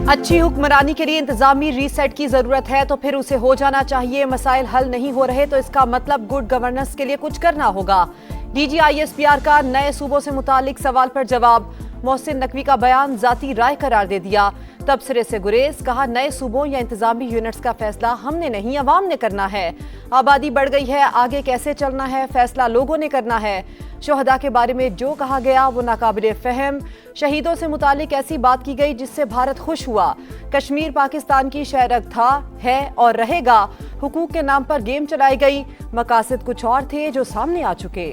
अच्छी हुक्मरानी के लिए इंतजामी रीसेट की जरूरत है तो फिर उसे हो जाना चाहिए। मसाइल हल नहीं हो रहे तो इसका मतलब गुड गवर्नेंस के लिए कुछ करना होगा। DGISPR का नए सूबों से मुतालिक सवाल पर जवाब। मोहसिन नकवी का बयान जाती राय करार दे दिया। तबसरे से गुरेज, कहा नए सूबों या इंतजामी यूनिट्स का फैसला हमने नहीं अवाम ने करना है। आबादी बढ़ गई है, आगे कैसे चलना है फैसला लोगों ने करना है। शोहदा के बारे में जो कहा गया वो नाकाबिले फहम। शहीदों से मुतालिक ऐसी बात की गई जिससे भारत खुश हुआ। कश्मीर पाकिस्तान की शहरग था, है और रहेगा। हुकूक के नाम पर गेम चलाई गई, मकासद कुछ और थे जो सामने आ चुके।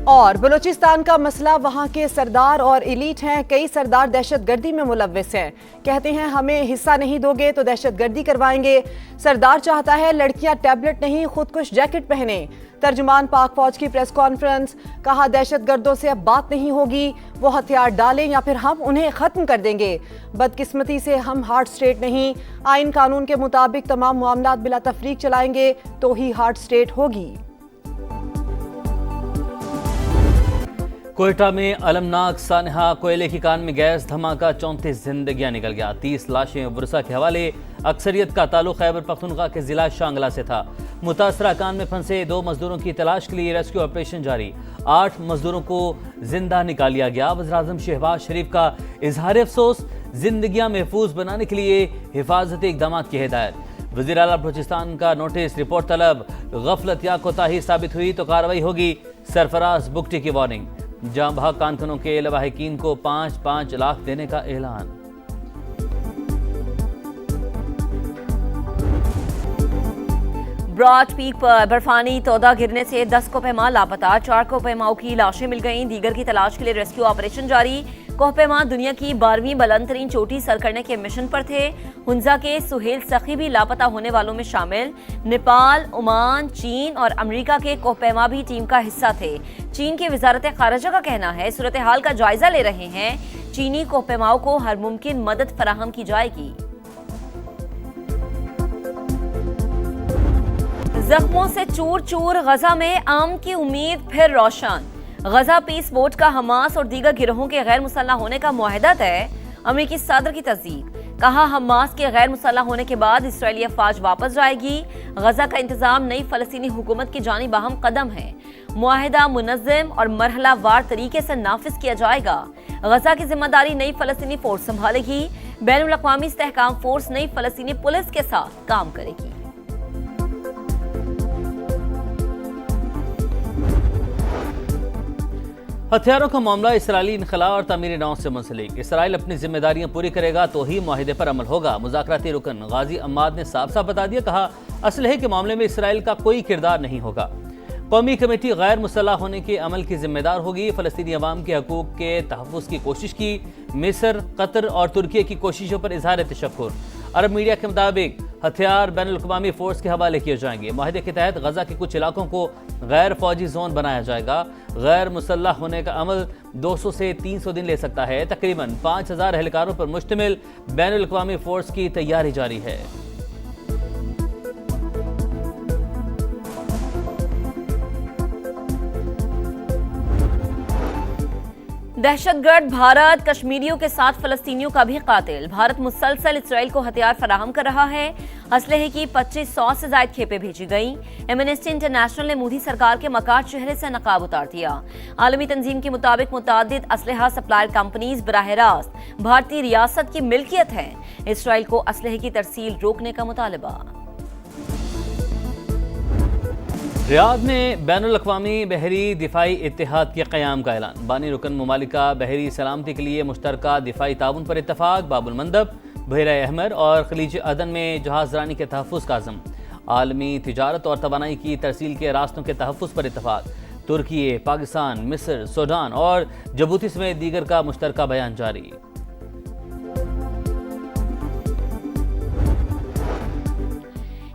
और बलूचिस्तान का मसला, वहां के सरदार और एलीट हैं। कई सरदार दहशतगर्दी में मुलव्विस हैं। कहते हैं हमें हिस्सा नहीं दोगे तो दहशतगर्दी करवाएंगे। सरदार चाहता है लड़कियां टैबलेट नहीं खुदकुश जैकेट पहने। तर्जुमान पाक फौज की प्रेस कॉन्फ्रेंस, कहा दहशतगर्दों से अब बात नहीं होगी, वो हथियार डालें या फिर हम उन्हें खत्म कर देंगे। बदकिस्मती से हम हार्ड स्टेट नहीं, आइन कानून के मुताबिक तमाम मामलात बिला तफरीक चलाएंगे तो ही हार्ड स्टेट होगी। कोयटा में अलमनाक सानहा, कोयले की कान में गैस धमाका, 34 जिंदगियां निकल गया। 30 लाशें वर्षा के हवाले। अक्सरियत का ताल्लुक खैबर पख्तूनख्वा के जिला शांगला से था। मुतासरा कान में फंसे 2 मजदूरों की तलाश के लिए रेस्क्यू ऑपरेशन जारी। 8 मजदूरों को जिंदा निकाल गया। वज़ीर-ए-आज़म शहबाज शरीफ का इजहार अफसोस, जिंदगियां महफूज बनाने के लिए हिफाजती इक़दाम की हिदायत। वज़ीर आला बलूचिस्तान का नोटिस, रिपोर्ट तलब। गफलत या कोताही साबित हुई तो कार्रवाई होगी। सरफराज बुगटी की वार्निंग। जाम भाग कारकुनों के लवाहिकीन को 5-5 लाख देने का ऐलान। ब्रॉड पीक पर बर्फानी तोदा गिरने से 10 कोहपेमा लापता। 4 कोहपेमाओं की लाशें मिल गईं। दीगर की तलाश के लिए रेस्क्यू ऑपरेशन जारी। कोहपेमा दुनिया की 12वीं बुलंद तरीन चोटी सर करने के मिशन पर थे। हुंजा के सुहेल सखी भी लापता होने वालों में शामिल। नेपाल, ओमान, चीन और अमेरिका के कोहपेमा भी टीम का हिस्सा थे। चीन की वजारत खारजा का कहना है सूरत हाल का जायजा ले रहे हैं। चीनी कोहपेमाओं को हर मुमकिन मदद फराहम की जाएगी। जख्मों से चूर चूर, गजा में अमन की उम्मीद फिर रोशन। गजा पीस बोट का हमास और दीगर गिरोहों के गैर मुसल्लह होने का मुआहदा तय। अमेरिकी सदर की तस्दीक, कहा हमास के गैर मुसल्लह होने के बाद इसराइली अफवाज वापस जाएगी। गजा का इंतजाम नई फलस्तीनी हुकूमत की जानिब अहम कदम है। मुआहदा मुनज़्ज़म और मरहला वार तरीके से नाफिज किया जाएगा। गजा की जिम्मेदारी नई फलस्तीनी फोर्स संभालेगी। बैनुल अक़वामी इस्तेहकाम फोर्स नई फलस्तीनी पुलिस के साथ काम करेगी। हथियारों का मामला इसराइली इनखला और तामीर नौ से मुंसलिक। इसराइल अपनी जिम्मेदारियां पूरी करेगा तो ही मुआहिदे पर अमल होगा। मुज़ाकराती रुकन गाजी अम्माद ने साफ साफ बता दिया, कहा असलहे के मामले में इसराइल का कोई किरदार नहीं होगा। कौमी कमेटी गैर मुसल्लह होने के अमल की जिम्मेदार होगी। फ़लस्तीनी अवाम के हकूक़ के तहफ़्फ़ुज़ की कोशिश की। मिस्र, कतर और तुर्की की कोशिशों पर इज़हार तशक्कुर। अरब मीडिया के मुताबिक हथियार बैनुल अक़वामी फ़ोर्स के हवाले किए जाएंगे। मुआहदे के तहत गजा के कुछ इलाकों को गैर फौजी जोन बनाया जाएगा। गैर मुसल्लह होने का अमल 200 से 300 दिन ले सकता है। तकरीबन 5000 एहलकारों पर मुश्तमिल बैनुल अक़वामी फ़ोर्स की तैयारी जारी है। दहशतगर्द भारत कश्मीरियों के साथ फलस्तीनियों का भी कातिल। भारत मुसलसल इसराइल को हथियार फराहम कर रहा है। असलहे की 2500 से ज्यादा खेपें भेजी गई। एमनेस्टी इंटरनेशनल ने मोदी सरकार के मकार चेहरे से नकाब उतार दिया। आलमी तंजीम के मुताबिक मुतादिद असलहा सप्लायर कंपनीज बराह रास्त भारतीय रियासत की मिल्कियत है। इसराइल को असलहे की तरसील रोकने का मुतालबा। रियाद में बैनुल अक़वामी बहरी दिफाई इत्तेहाद के क़याम का ऐलान। बानी रुकन ममालिका बहरी सलामती के लिए मुश्तरका दिफाई ताउन पर इत्तफ़ाक़। बाबुल मंदब, बहरा अहमर और खलीज अदन में जहाज़रानी के तहफ़्फ़ुज़ का अज़्म। आलमी तिजारत और तवानाई की तरसील के रास्तों के तहफ़्फ़ुज़ पर इत्तफ़ाक़। तुर्की, पाकिस्तान, मिस्र, सूडान और जबूती समेत दीगर का मुश्तरका बयान जारी।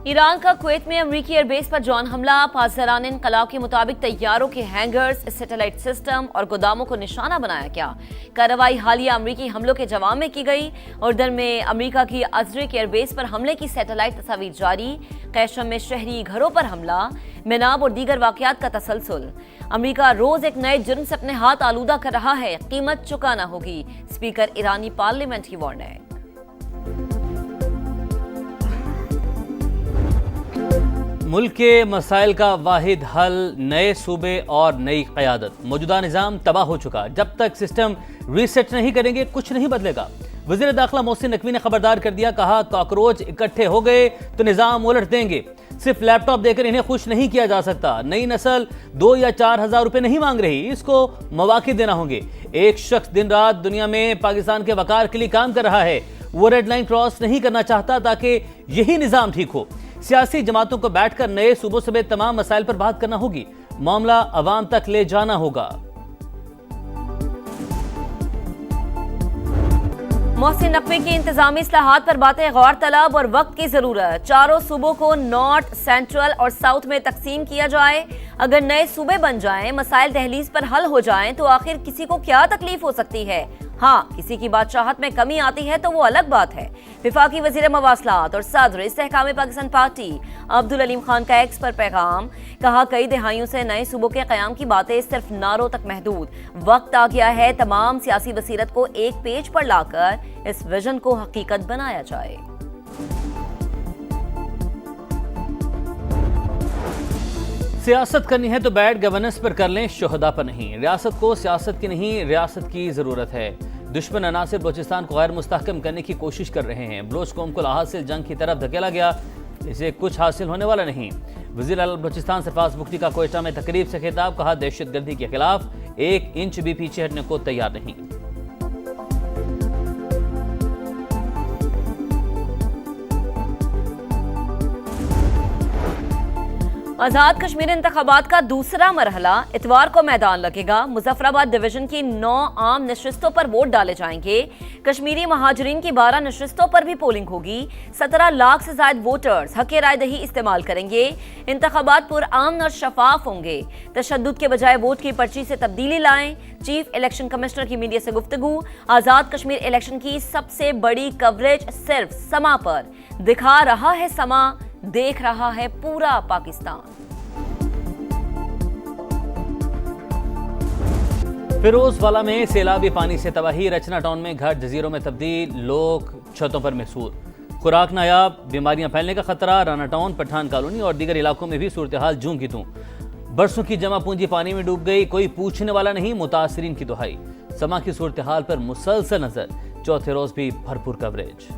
ईरान का कुवैत में अमरीकी एयरबेस पर ड्रोन हमला। पासदारान इनकलाब के मुताबिक तैयारों के हैंगर्स, सैटेलाइट सिस्टम और गोदामों को निशाना बनाया गया। कार्रवाई हालिया अमरीकी हमलों के जवाब में की गई। उर्दन में अमरीका की अजरिक एयरबेस पर हमले की सैटेलाइट तस्वीर जारी। कैशम में शहरी घरों पर हमला, मेनाब और दीगर वाकयात का तसलसल। अमरीका रोज एक नए जुर्म से अपने हाथ आलूदा कर रहा है, कीमत चुकाना होगी। स्पीकर ईरानी पार्लियामेंट की वार्निंग। मुल्क के मसाइल का वाहिद हल नए सूबे और नई क़यादत। मौजूदा निज़ाम तबाह हो चुका, जब तक सिस्टम रीसेट नहीं करेंगे कुछ नहीं बदलेगा। वज़ीर दाखिला मोहसिन नकवी ने खबरदार कर दिया, कहा कॉकरोच इकट्ठे हो गए तो निज़ाम उलट देंगे। सिर्फ लैपटॉप देकर इन्हें खुश नहीं किया जा सकता। नई नस्ल 2 या 4 हज़ार रुपए नहीं मांग रही, इसको मौके देना होंगे। एक शख्स दिन रात दुनिया में पाकिस्तान के वकार के लिए काम कर रहा है, वो रेड लाइन क्रॉस नहीं करना चाहता ताकि यही निज़ाम ठीक हो। सियासी जमातों को बैठकर नए सूबों समेत तमाम मसाइल पर बात करना होगी, मामला अवाम तक ले जाना होगा। मोहसिन नकवी की इंतजामी इस्लाहात पर बातें गौर तलब और वक्त की जरूरत। चारों सूबों को नॉर्थ, सेंट्रल और साउथ में तकसीम किया जाए। अगर नए सूबे बन जाएं, मसाइल दहलीज पर हल हो जाएं, तो आखिर किसी को क्या तकलीफ हो सकती है? हाँ, किसी की बादशाहत में कमी आती है तो वो अलग बात है। विफाकी वजीर मवासलात और सदर इस्तेहकाम पाकिस्तान पार्टी अब्दुल अलीम खान का एक्स पर पैगाम, कहा कई दहाइयों से नए सूबों के क़याम की बातें सिर्फ नारों तक महदूद। वक्त आ गया है तमाम सियासी बसीरत को एक पेज पर लाकर इस विजन को हकीकत बनाया जाए। सियासत करनी है तो बैड गवर्नेंस पर कर लें, शोहदा पर नहीं। रियासत को सियासत की नहीं, रियासत की जरूरत है। दुश्मन अनासिर बलूचिस्तान को गैर मुस्तहकम करने की कोशिश कर रहे हैं। बलोच कौम को हासिल जंग की तरफ धकेला गया, इसे कुछ हासिल होने वाला नहीं। वज़ीर आला बलूचिस्तान सरफराज मुफ्ती का कोयटा में तकरीब से खिताब, कहा दहशतगर्दी के खिलाफ 1 इंच भी पीछे हटने को तैयार नहीं। आजाद कश्मीर इंतखाबात का दूसरा मरहला इतवार को मैदान लगेगा। मुजफ्फराबाद डिवीजन की 9 आम नशस्तों पर वोट डाले जाएंगे। कश्मीरी महाजरीन की 12 नशस्तों पर भी पोलिंग होगी। 17 लाख से ज्यादा वोटर्स हक़ राय दही इस्तेमाल करेंगे। इंतखाबात पुरअमन और शफाफ होंगे। तशद्दुद के बजाय वोट की पर्ची से तब्दीली लाएं। चीफ इलेक्शन कमिश्नर की मीडिया से गुफ्तगू, आजाद कश्मीर इलेक्शन की सबसे बड़ी कवरेज सिर्फ समा पर। दिखा रहा है समा, देख रहा है पूरा पाकिस्तान। फिरोजवाला में सैलाबी पानी से तबाही, रचना टाउन में घर जजीरों में तब्दील, लोग छतों पर महसूर। खुराक नायाब, बीमारियां फैलने का खतरा। राना टाउन, पठान कॉलोनी और दीगर इलाकों में भी सूरत हाल जूं की तूं। बरसों की जमा पूंजी पानी में डूब गई, कोई पूछने वाला नहीं, मुतासरीन की दुहाई। समा की सूरत हाल पर मुसलसल नजर, चौथे रोज भी भरपूर कवरेज।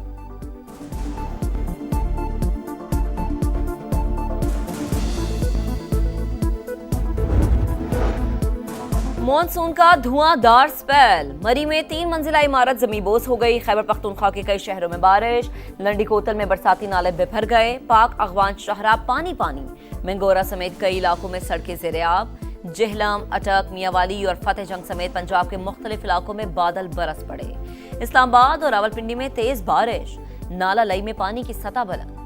मॉनसून का धुआंधार स्पेल, मरी में 3 मंजिला इमारत जमींबोस हो गई। खैबर पख्तूनख्वा के कई शहरों में बारिश, लंडी कोतल में बरसाती नाले बिफर गए। पाक अगवान शहरा पानी पानी, मंगोरा समेत कई इलाकों में सड़कें ज़ेर-ए-आब। जहलम, अटक, मियावाली और फतेह जंग समेत पंजाब के मुख्तलिफ इलाकों में बादल बरस पड़े। इस्लामाबाद और रावलपिंडी में तेज बारिश, नाला लई में पानी की सतह बुलंद।